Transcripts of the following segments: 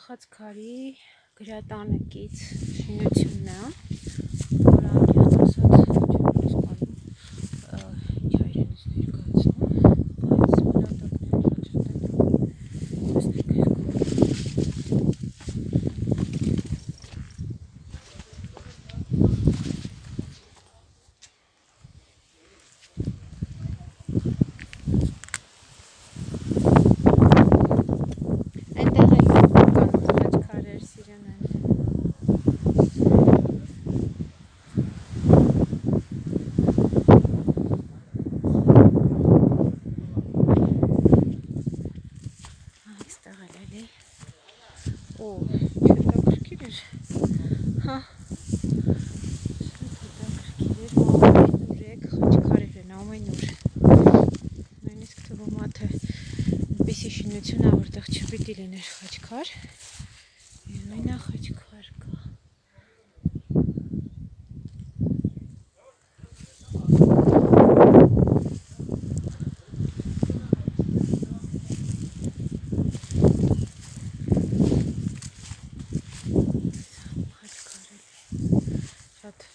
Խաչքարի գրատանը կից շինությունն է, որ անկեղծ ասած չեմ հասկանում ինչ հայրենից ներկայացնում, բայց մնատակներն շատ են տեսնեք շինությունն որտեղ չպիտի լիներ խաչքար, այնա խաչքար կա։ Շատ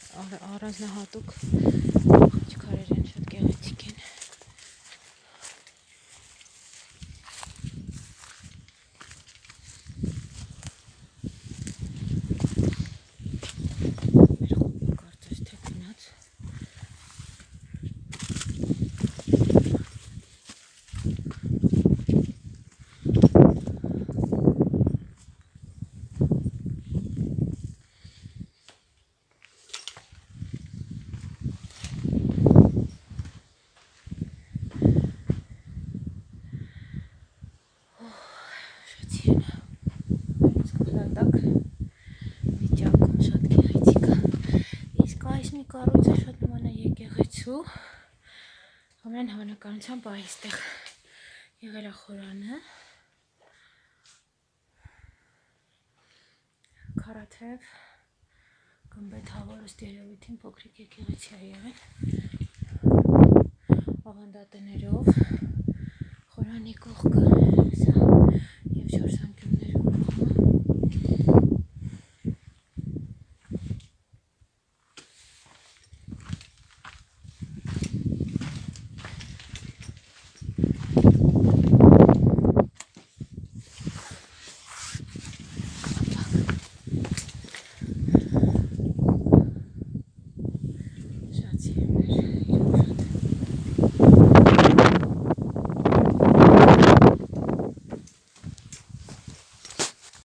առանձնահատուկ խաչքարեր են, շատ գեղեցիկ են։ Կառույցը շատ նման է եկեղեցու, ամեն հավանականությամբ այստեղ եղել է խորանը, քառաթև գմբեթավոր ըստ երևույթին փոքրիկ եկեղեցի է եղել, ավանդատներով, խորանի կողքը, սա և 4